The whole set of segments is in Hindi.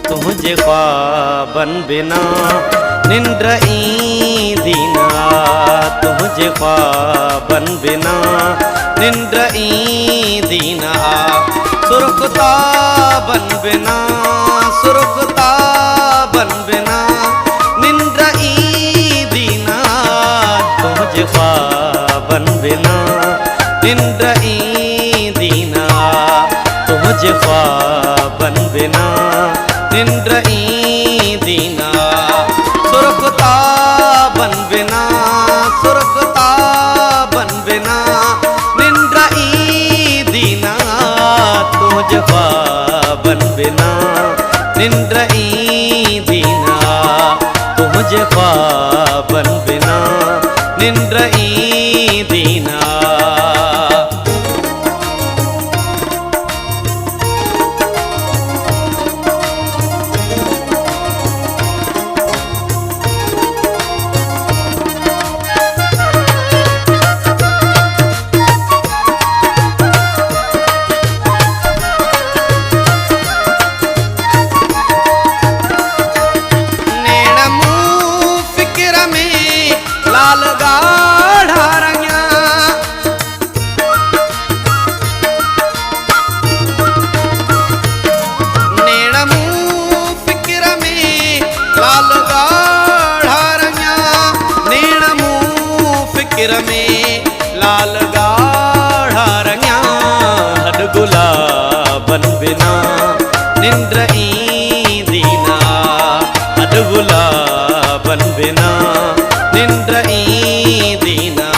तुझे ख्वाबन बिना निंद्र ई दीना तुझे ख्वाबन बिना निंद्र ई दीना सुरखता बन बिना सुरखता बन बिना निंद्र ई दीना तुझे ख्वाबन बिना निंद्र ई दीना तुझे ख्वाबन बिना निंद्र ई दीना सुरखता बन बिना सुरखता बन बिना निंद्र ई दीना तुझे ख्वाबन बिना निंद्र ई दीना तुझे ख्वाबन बिना निंद्र ई दीना लाल गाढ़ा रंगिया नेड़ा मुँह फिक्र में लाल गाढ़ा रंगिया नेड़ा मुँह फिक्र में लाल गाढ़ा रंगिया हड गुलाबन बिना निंद्र ई दीना हड गुलाबन बिना निंद्र ई दीना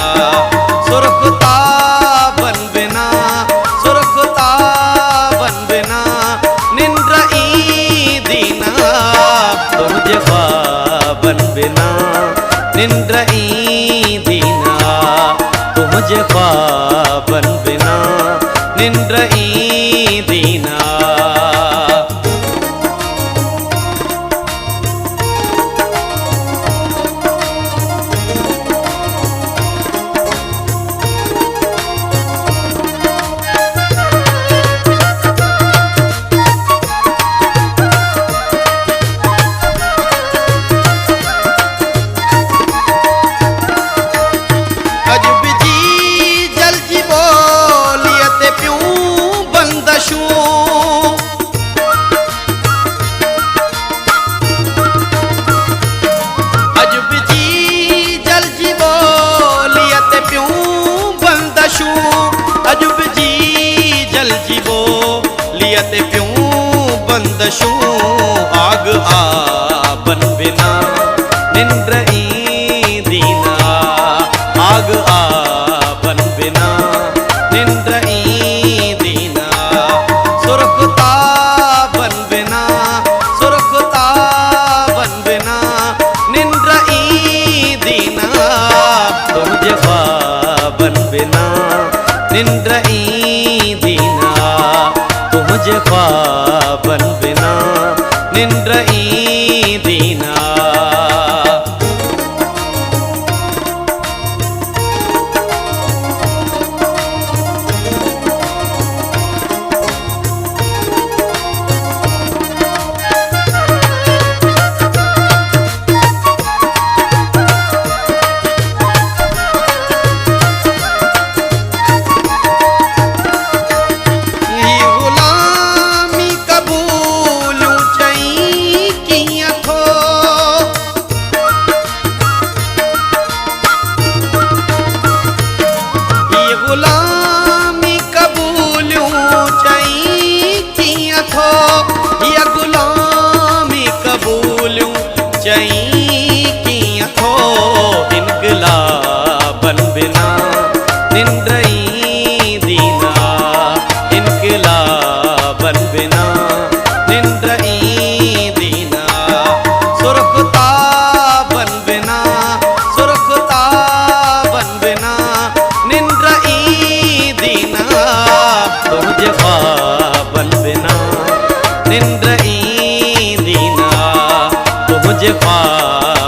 सुरखता बन बिना सुरखता बन बिना निंद्र ई दीना तुझे ख्वाबन बिना निंद्र ई दीना तुझे ख्वाबन बिना निंद्र ई दीना अजुब जी जल जीवो लियत प्यूं बंदशूं आग आबन बिना निंद्र ई दीना आग आबन बिना निंद्र ई दीना सुरखता बन बिना सुरखता बन बिना निंद्र ई दीना तुझे ख्वाबन बिना निंद्र ई दीना तुझे ख्वाबन बिना निंद्र ई दीना गुलामी कबूलूं चई कियां थो या गुलामी कबूलूं चई कियां थो इनकलाबन बिना निंद्र ई दीना इनकलाबन बिना निंद्र ई दीना सुरखता बन बिना सुरखता बन बिना निंद्र ई दीना तुझे ख्वाबन बिना निंद्र ई दीना तुझे ख्वाबन